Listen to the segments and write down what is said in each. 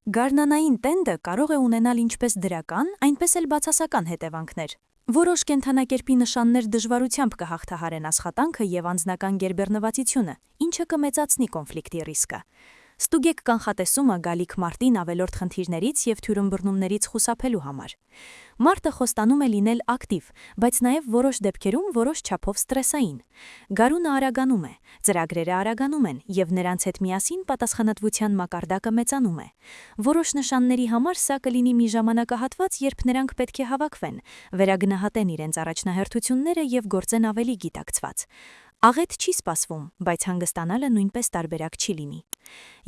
Գարնանային տենդը կարող է ունենալ ինչպես դրական, այնպես էլ բացասական հետևանքներ։ Որոշ կենդանակերպի նշաններ դժվարությամբ կհաղթահարեն աշխատանքը եւ անձնական գերբեռնվածությունը, ինչը կմեծացնի կոնֆլիկտի ռիսկը։ Ստուգեք կանխատեսումը գալիք մարտին ավելորդ խնդիրներից եւ թյուրըմբռնումներից խուսափելու համար։ Մարտը խոստանում է լինել ակտիվ, բայց նաև որոշ դեպքերում որոշ չափով ստրեսային։ Գարունը արագանում է, ծրագրերը արագանում են եւ նրանց հետ միասին պատասխանատվության մակարդակը մեծանում է։ Որոշ նշանների համար սա կլինի մի ժամանակահատված, երբ նրանք պետք է հավաքվեն, վերագնահատեն իրենց առաջնահերթությունները եւ գործեն ավելի գիտակցված։ Աղետ չի սպասվում, բայց հանգստանալը նույնպես տարբերակ չի լինի։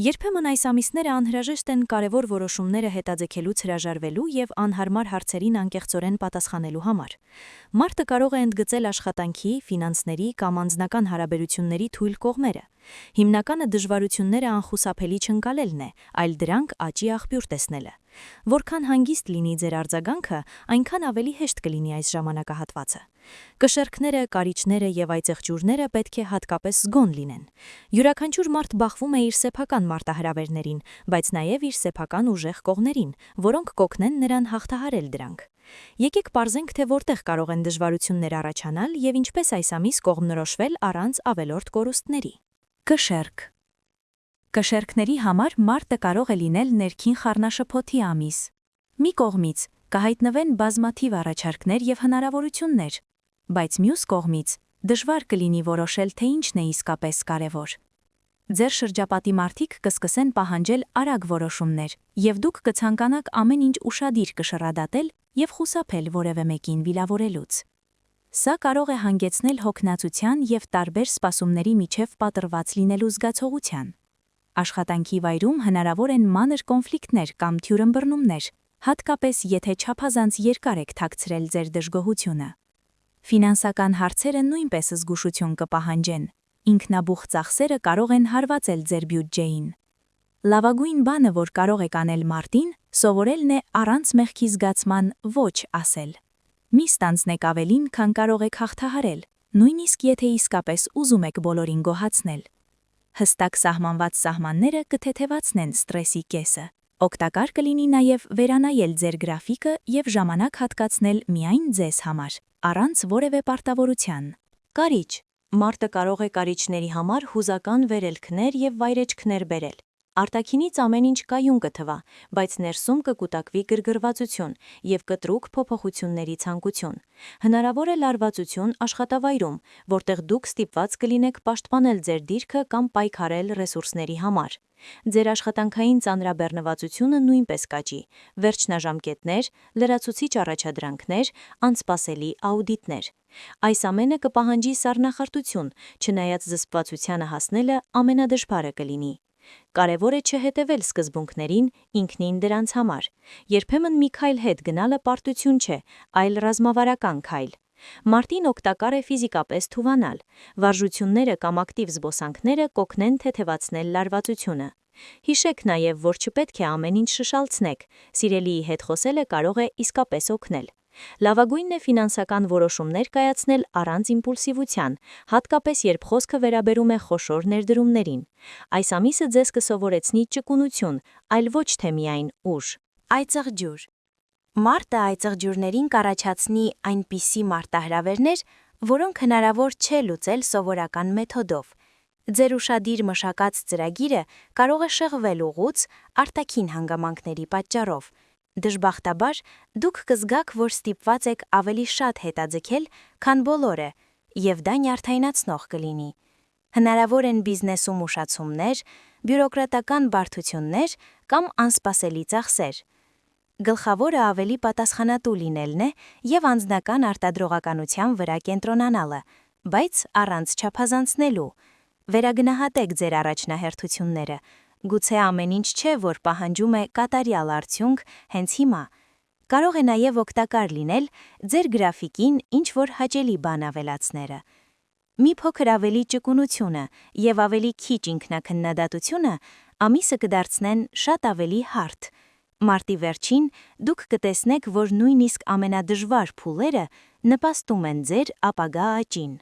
Երբեմն այս ամիսները անհրաժեշտ են կարևոր որոշումները հետաձգելուց հրաժարվելու եւ անհարմար հարցերին անկեղծորեն պատասխանելու համար։ Մարտը կարող է ընդգծել աշխատանքի, ֆինանսների կամ անձնական հարաբերությունների թույլ կողմերը։ Հիմնականը դժվարությունները անխուսափելի չընկալելն է, այլ դրանք աճի աղբյուր տեսնելը։ Որքան հանգիստ լինի ձեր արձագանքը, այնքան ավելի հեշտ կլինի այս ժամանակահատվածը։ Կշեռքները, կարիճները եւ այծեղջյուրները պետք է հատկապես զգոն լինեն։ Յուրաքանչյուր մարդ բախվում է իր սեփական մարտահրավերներին, բայց նաեւ իր սեփական ուժեղ կողմերին, որոնք կօգնեն նրան հաղթահարել դրանք։ Եկեք պարզենք, թե որտեղ կարող են դժվարություններ առաջանալ եւ ինչպես այս ամիս կողմնորոշվել առանց ավելորդ կորուստների։ Կշեռք։ Կշեռքների համար մարտը կարող է լինել ներքին խառնաշփոթի ամիս։ Մի կողմից կհայտնվեն բազմաթիվ առաջարկներ եւ հնարավորություններ, բայց մյուս կողմից դժվար կլինի որոշել, թե ինչն է իսկապես կարևոր։ Ձեր շրջապատի մարդիկ կսկսեն պահանջել արագ որոշումներ, եւ դուք կցանկանաք ամեն ինչ ուշադիր կշռադատել եւ խուսափել որևէ մեկին վիրավորելուց։ Սա կարող է հանգեցնել հոգնածության եւ տարբեր սպասումների միջև պատրված լինելու զգացողության։ Աշխատանքի վայրում հնարավոր են մանր կոնֆլիկտներ կամ թյուրըմբռնումներ, հատկապես եթե չափազանց երկար եք թաքցրել ձեր դժգոհությունը։ Ֆինանսական հարցերը նույնպես զգուշություն կպահանջեն։ Ինքնաբուխ ծախսերը կարող են հարվածել ձեր բյուջեին։ Լավագույն բանը, որ կարող եք անել մարտին, սովորելն է առանց մեղքի զգացման ոչ ասել։ Մի ստանձնեք ավելին, քան կարող եք հաղթահարել, նույնիսկ եթե իսկապես ուզում եք բոլորին գոհացնել։ Հստակ սահմանված սահմանները կթեթևացնեն ստրեսի կեսը։ Օգտակար կլինի նաև վերանայել ձեր գրաֆիկը եւ ժամանակ հատկացնել միայն ձեզ համար, առանց որևէ պարտավորության։ Կարիճ։ Մարտը կարող է կարիճների համար հուզական վերելքներ եւ վայրեջքներ բերել։ Արտաքինից ամեն ինչ կայուն կթվա, բայց ներսում կկուտակվի գրգռվածություն եւ կտրուկ փոփոխությունների ցանկություն։ Հնարավոր է լարվածություն աշխատավայրում, որտեղ դուք ստիպված կլինեք պաշտպանել ձեր դիրքը կամ պայքարել ռեսուրսների համար։ Ձեր աշխատանքային ծանրաբեռնվածությունը նույնպես կաճի, վերջնաժամկետներ, լրացուցիչ առաջադրանքներ, անսպասելի աուդիտներ։ Այս ամենը կպահանջի սառնախարտություն, չնայած զսպվածությանը հասնելը ամենադժվարը կլինի։ Կարևոր է չհետևել սկզբունքներին ինքնին դրանց համար։ Երբեմն մի քայլ հետ գնալը պարտություն չէ, այլ ռազմավարական քայլ։ Մարտին օգտակար է ֆիզիկապես թուվանալ։ Վարժությունները կամ ակտիվ զբոսանքները կօգնեն թեթևացնել լարվածությունը։ Հիշեք նաև, որ չպետք է ամեն ինչ շշալցնեք, սիրելիի հետ խոսելը կարող է իսկապես օգնել։ Լավագույնն է ֆինանսական որոշումներ կայացնել առանց իմպուլսիվության, հատկապես երբ խոսքը վերաբերում է խոշոր ներդրումներին։ Այս ամիսը ձեզ կսովորեցնի ճկունություն, այլ ոչ թե միայն ուժ։ Այծեղջյուր։ Մարտը այծեղջյուրներին կառաջացնի այնպիսի մարտահրավերներ, որոնք հնարավոր չէ լուծել սովորական մեթոդով։ Ձեր ուշադիր մշակած ծրագիրը կարող է շեղվել ուղուց արտաքին հանգամանքների պատճառով։ Դժբախտաբար, դուք կզգաք, որ ստիպված եք ավելի շատ հետաձգել, քան բոլորը, եւ դա նյարդայնացնող կլինի։ Հնարավոր են բիզնեսում ուշացումներ, բյուրոկրատական բարդություններ կամ անսպասելի ծախսեր։ Գլխավորը ավելի պատասխանատու լինելն է եւ անձնական արտադրողականության վրա կենտրոնանալը, բայց առանց չափազանցնելու։ Վերագնահատեք ձեր առաջնահերթությունները։ Գուցե ամեն ինչ չէ, որ պահանջում է կատարյալ արդյունք հենց հիմա։ Կարող է նաև օգտակար լինել ձեր գրաֆիկին ինչ-որ հաճելի բան ավելացնելը։ Մի փոքր ավելի ճկունությունը եւ ավելի քիչ ինքնաքննադատությունը ամիսը կդարձնեն շատ ավելի հարթ։ Մարտի վերջին դուք կտեսնեք, որ նույնիսկ ամենադժվար փուլերը նպաստում են ձեր ապագա աճին։